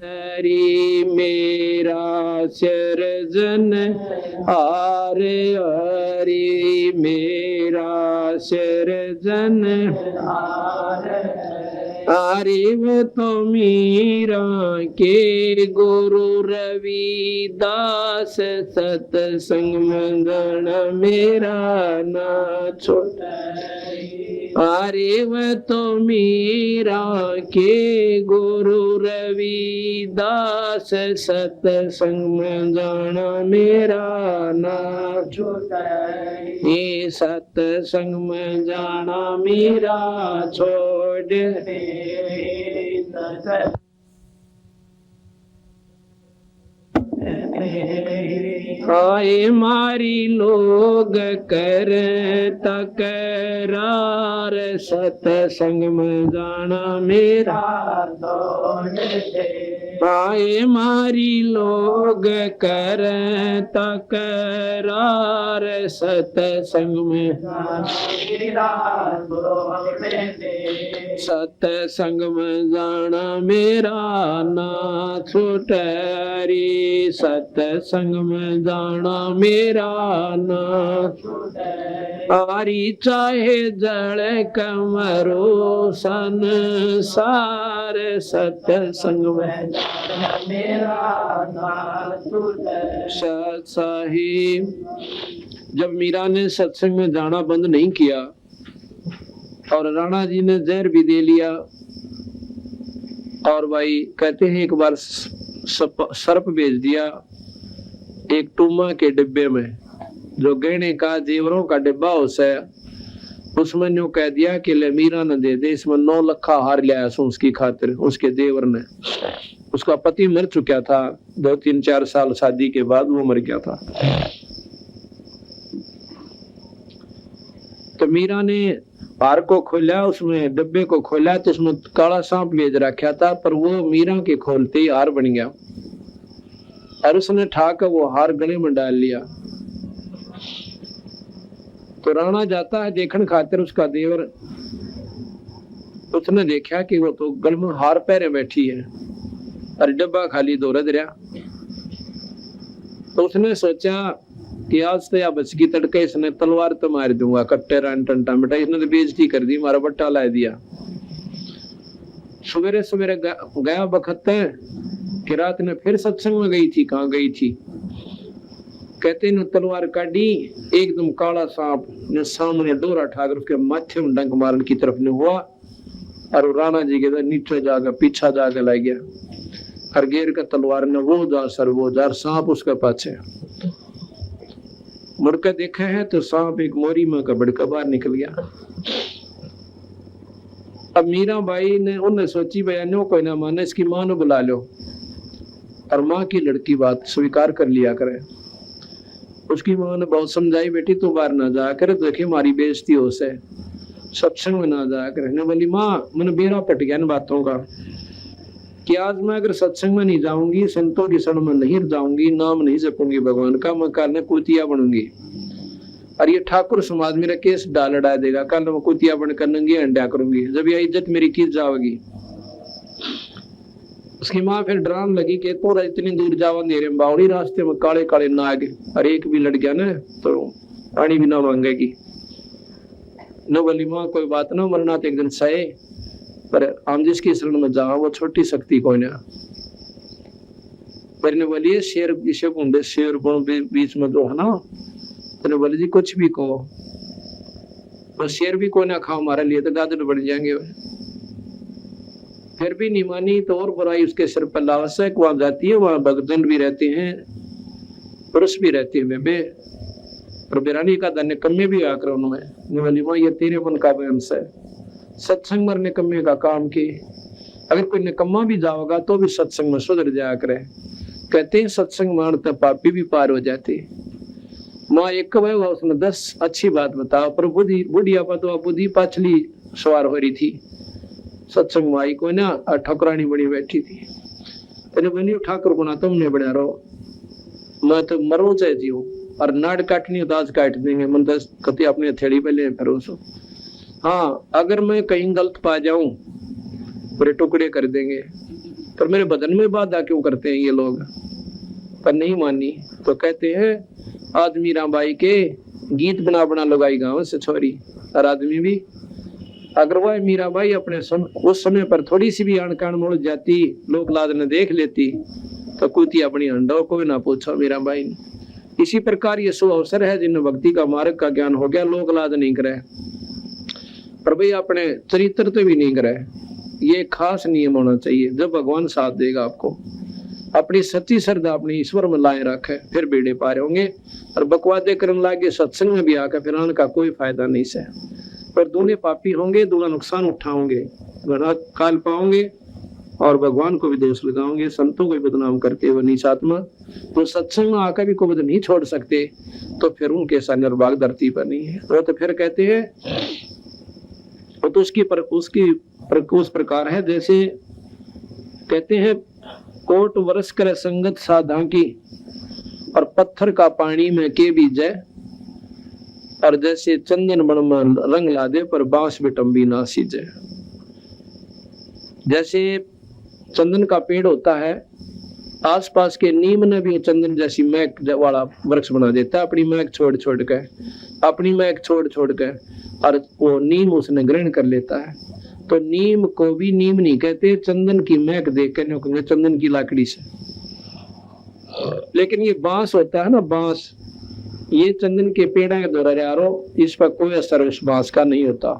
हरी। मेरा सिरजन आरे हरी, मेरा सिरजन आरिव तो मीरा के गुरु रविदास, सत्संग मंगण मेरा ना छोटा। आरिव तो मीरा के गुरु रविदास, सत्संग मंगण मेरा ना छोटा। ये सत्संग में जाना मेरा छोड़ दे। आए मारी लोग कर तकरार सतसंग में जाना मेरा आए मारी लोग कर तकरार सतसंग में सतसंग में जाना मेरा ना छूटरी सतसंग में जाना मेरा ना आरी चाहे जल कमरो संसार सतसंग में साहिब। जब मीरा ने सत्संग में जाना बंद नहीं किया और राणा जी ने जहर भी दे लिया और भाई कहते हैं एक बार सर्प भेज दिया एक टूमा के डिब्बे में जो गहने का जेवरों का डिब्बा होता है उसमें न्यू कह दिया कि ले मीरा न दे दे इसमें 9 लखा हार लिया उसकी खातिर। उसके देवर ने उसका पति मर चुका था 2-3-4 साल शादी के बाद वो मर गया था। तो मीरा ने हार को खोला उसमें डिब्बे को खोला तो उसमें काला सांप भेज रखा था पर वो मीरा के खोलते ही हार बन गया और उसने ठाकर वो हार गले में डाल लिया। तो राणा जाता है देखने खातिर उसका देवर उसने देखा कि वो तो गल में हार पहरे बैठी है और डब्बा खाली दौड़द रहा। तो उसने सोचा कि आज तो या बच की तड़के इसने तलवार तो मार दूंगा कट्टे रान टंटा बेटा इसने तो बेइज्जती कर दी मारा बट्टा ला दिया। सवेरे सवेरे गया बखत कि रात ने फिर सत्संग में गई थी। कहाँ गई थी कहते न तलवार काटी एकदम काला सांप ने सामने डोरा ठाकर उसके माथे में डंक मारने की तरफ ने हुआ और राणा जी के नीचे जाकर पीछा जाकर लग गया और गेर का तलवार ने वो जार सांप उसके पाछे मुड़कर देखा है तो सांप एक मोरी में का बड़का बाहर निकल गया। अब मीरा बाई ने उन्हें सोची बयानों कोई ना माने इसकी मां ने बुला लो और माँ की लड़की बात स्वीकार कर लिया करे। उसकी माँ ने बहुत समझाई बेटी तू बाहर ना जा कर देखे हमारी बेइज्जती हो से सत्संग में ना जा कर। बोली माँ मैंने बेरा पट गया इन बातों का कि आज मैं अगर सत्संग में नहीं जाऊंगी संतों की शरण में नहीं जाऊंगी नाम नहीं जपूंगी भगवान का मैं कल कुतिया बनूंगी और ये ठाकुर समाज मेरा केस डाल देगा कल मैं कुतिया बनकर नंगी अंडा करूंगी जब ये इज्जत मेरी की जाएगी। उसकी माँ फिर डरान लगी कि तो इतनी दूर जावा अंधेरे में बावड़ी रास्ते में काले काले नाग और एक भी लड़ गया ना तो पानी भी ना मांगेगी न। बोली माँ कोई बात ना मरना तो एक दिन सहे पर हम जिसकी शरण में जाओ वो छोटी शक्ति कोई ना। पर ने बोलिए शेर किसे कुंडे शेर बीच में जो है ना तो बोले जी कुछ भी कहो बस शेर भी कोई ना खाओ हमारे लिए तो गाजर बढ़ जाएंगे। फिर भी नहीं मानी तो और बुराई उसके सिर पर लावसक वहां जाती है वहां भगदंड भी रहते हैं पुरुष भी रहते हैं बेबे और बिरानी का धन्य कम्मे भी आकर उन्होंने बोली माँ ये तेरे मन का वंश है सत्संग में निकम्मे का काम की अगर कोई निकम्मा भी जाओगा तो भी सत्संग में सुधर जाया करे। कहते हैं सत्संग मानते पापी भी पार हो जाते। माँ एक हुआ उसने 10 अच्छी बात बताओ पर बुढ़िया पर तो बुद्धि पाछली सवार हो रही थी सत्संग में आई कोई ना ठकुरानी बड़ी बैठी थी तेने बनी ठाकुर को ना तुमने बना रहो मैं तो मरो चाहे जीव और नाड़ काटनी तो आज काट देंगे मन तो कति अपने हथेली पे ले फिर उसको हाँ अगर मैं कहीं गलत पा जाऊं पूरे टुकड़े कर देंगे पर मेरे बदन में बाधा क्यों करते हैं ये लोग। पर नहीं मानी तो कहते हैं आज मीरा बाई के गीत बना बना लगाई गाँव से छोरी और आदमी भी अगर वह मीरा बाई अपने उस समय पर थोड़ी सी भी अणकान मुड़ जाती लोक लाद ने देख लेती तो कुती अपनी अंडो को ना पूछो मीरा बाई ने। इसी प्रकार ये शुभ अवसर है जिन्हें भक्ति का मार्ग का ज्ञान हो गया लोक लाद नहीं करे पर भाई अपने चरित्र तो भी नहीं करे। ये खास नियम होना चाहिए जब भगवान साथ देगा आपको अपनी सच्ची श्रद्धा अपनी ईश्वर में लाए रखे फिर बेड़े पार होंगे और बकवादे करने लागे सत्संग में भी आकर फिर आने का कोई फायदा नहीं से पर दूल्हे पापी होंगे दूल्हा नुकसान उठाओगे घना काल पाओगे और भगवान को भी दोष लगाओगे, संतों को भी बदनाम करते हो नीच आत्मा, तो सत्संग में आकर भी को नहीं छोड़ सकते, तो फिर उनके साथ निर्भाग धरती पर नहीं है। तो फिर कहते हैं तो उस प्रकार है जैसे कहते हैं कोट वर्ष कर संगत साधा की और पत्थर का पानी में के भी जय, और जैसे चंदन बन में रंग ला दे पर बांस बिटम्बी ना सीजे। जैसे चंदन का पेड़ होता है, आसपास के नीम ने भी चंदन जैसी महक वाला वृक्ष बना देता है, अपनी महक छोड़ छोड़ के और वो नीम उसने ग्रहण कर लेता है। तो नीम को भी नीम नहीं कहते, चंदन की महक देख कर कहेंगे चंदन की लकड़ी से। लेकिन ये बांस होता है ना, बांस, ये चंदन के पेड़ के द्वारा यारो, इस पर कोई असर उस बांस का नहीं होता,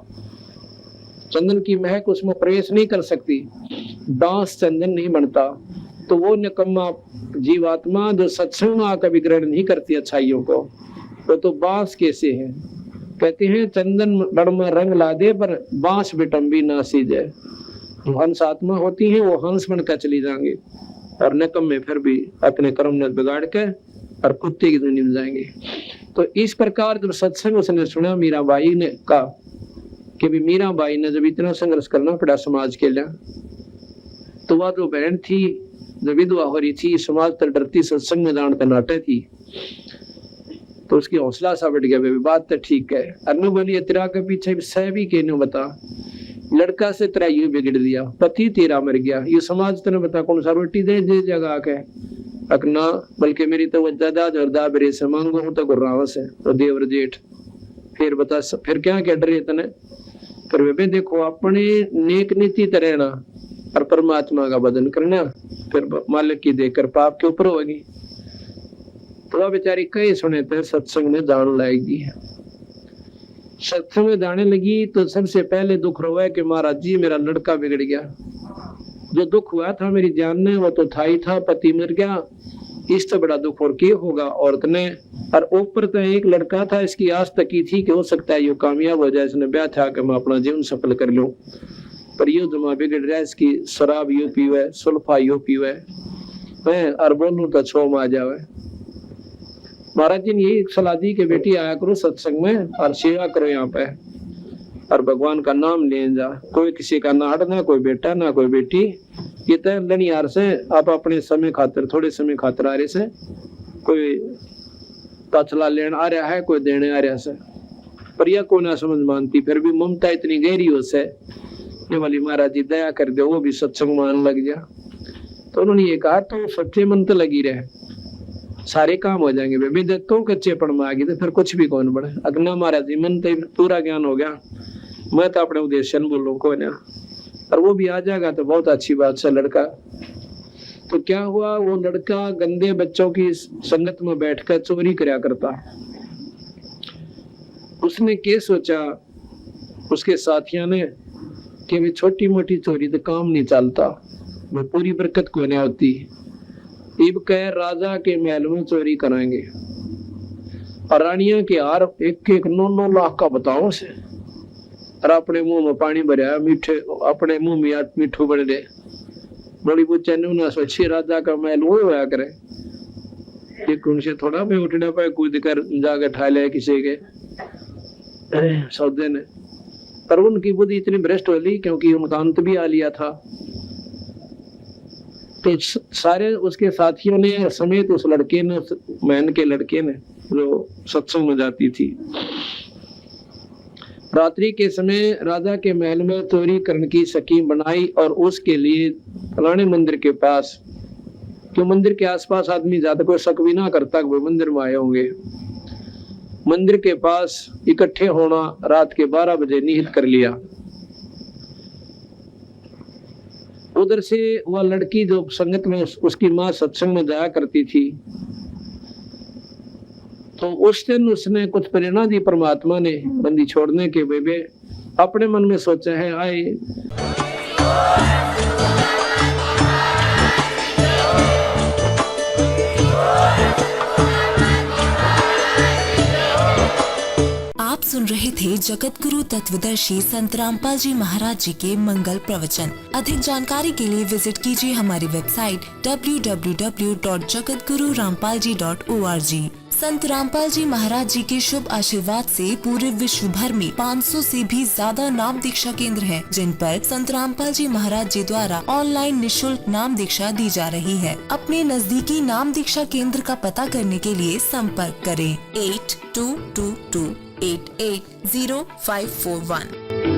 चंदन की महक उसमें प्रवेश नहीं कर सकती, बांस चंदन नहीं बनता। तो वो निकम्मा जीवात्मा जो सत्संग में आकर भी ग्रहण नहीं करती अच्छाइयों को, तो बांस कैसे है? कहते हैं चंदन बड़ में रंग ला दे पर बांस बिटम्बी ना सीजे। हंस आत्मा होती है, वो हंस बनकर चली जाएंगे और निकम्मे फिर भी अपने कर्म ने बिगाड़ के और कुत्ते की दुनिया में जाएंगे। तो इस प्रकार जब सत्संग उसने सुना मीराबाई ने कहा कि भी मीराबाई ने जब इतना संघर्ष करना पड़ा समाज के लिए, तो वह जो बहन थी जो विधवा हो रही थी, समाज तर डरती, सत्संग में जान नाटे थी, तो उसकी हौसला सा बढ़ गया, बात तो ठीक है। अनु बोली तेरा के पीछे सह भी कहने बता, लड़का से तेरा यू बिगड़ दिया, पति तेरा मर गया, ये समाज तेने बता कौन सा रोटी दे जगह के अकना, बल्कि मेरी तो दादा जोरदा बरे से मांगो हूं तो गुर्राव से तो देवर जेठ, फिर बता फिर क्या कह डरे तने। पर वे देखो अपने नेक नीति तरहना और परमात्मा का बदन करना, फिर मालिक की देकर पाप के ऊपर होगी। तो बेचारी कई सुने थे सत्संग में जान लाएगी, सत्संग में जाने लगी तो सबसे पहले दुख रोया कि महाराज जी मेरा लड़का बिगड़ गया। जो दुख हुआ था मेरी जान ने वो तो था ही था, पति मर गया, इससे बड़ा दुख और क्या होगा औरत ने। और ऊपर तो एक लड़का था, इसकी आस तक की थी कि हो सकता है ये कामयाब हो जाए, इसने ब्याह था कि मैं अपना जीवन सफल कर लूं, पर ये जमा बिगड़ रहा है, इसकी शराब यो पीवे, सुल्फा यो पीवे, और बोलूं तो छोम आ जावे। महाराज जी ने यही सलाह दी कि बेटी आया करो सत्संग में और सेवा करो यहाँ पे, और भगवान का नाम ले जा, कोई किसी का ना हटना, कोई बेटा ना कोई बेटी, ये तो लनियार से आप अपने समय खातिर, थोड़े समय खातिर आ रहे से, कोई ताचला लेने आ रहा है, कोई देने आ रहा से, पर यह को ना समझ मानती, फिर भी ममता इतनी गहरी हो से ये वाली महाराज जी दया कर दो, वो भी सत्संग मान लग जा। तो उन्होंने ये कहा तो सच्चे मन तो लगी रहे, सारे काम हो जाएंगे। बेबी तो कच्चे पड़ में आ गई तो फिर कुछ भी कौन बढ़े। अगना महाराज जी मन तो पूरा ज्ञान हो गया, मैं तो अपने उद्देश्य बोलूं को ना, और वो भी आ जाएगा तो बहुत अच्छी बात से लड़का। तो क्या हुआ, वो लड़का गंदे बच्चों की संगत में बैठकर चोरी करया करता। उसने क्या सोचा उसके साथियों ने कि भी छोटी मोटी चोरी तो काम नहीं चलता, वो पूरी बरकत को नहीं होती, इब कह राजा के महल में चोरी कराएंगे और रानिया के हार 1-1 9 लाख का बताओ से, और अपने मुंह में पानी भरा, मीठे अपने मुंह में मीठू बन रहे, बड़ी बुच्चे ने सोची राजा का महल वो होया करे, एक उनसे थोड़ा मैं उठने पाए कूद कर जाकर ठा ले किसी के सौदे ने। पर उनकी बुद्धि इतनी भ्रष्ट हो ली क्योंकि उनका अंत भी आ लिया था। तो सारे उसके साथियों ने समेत उस लड़के ने, मैन के लड़के ने जो सत्संग में जाती थी, रात्रि के समय राजा के महल में चोरी करने की स्कीम बनाई और उसके लिए रानी मंदिर के पास, क्यों मंदिर के आसपास आदमी ज्यादा कोई शक भी ना करता वो मंदिर में आए होंगे, मंदिर के पास इकट्ठे होना रात के 12 बजे निहित कर लिया। उधर से वह लड़की जो संगत में उसकी माँ सत्संग में जाया करती थी, तो उस दिन उसने कुछ प्रेरणा दी परमात्मा ने बंदी छोड़ने के बेबे, अपने मन में सोचा है आए आप सुन रहे थे जगत गुरु तत्वदर्शी संत रामपाल जी महाराज जी के मंगल प्रवचन। अधिक जानकारी के लिए विजिट कीजिए हमारी वेबसाइट www.jagatgururampalji.org। संत रामपाल जी महाराज जी के शुभ आशीर्वाद से पूरे विश्व भर में 500 से भी ज्यादा नाम दीक्षा केंद्र हैं, जिन पर संत रामपाल जी महाराज जी द्वारा ऑनलाइन निशुल्क नाम दीक्षा दी जा रही है। अपने नजदीकी नाम दीक्षा केंद्र का पता करने के लिए संपर्क करें 8222880541।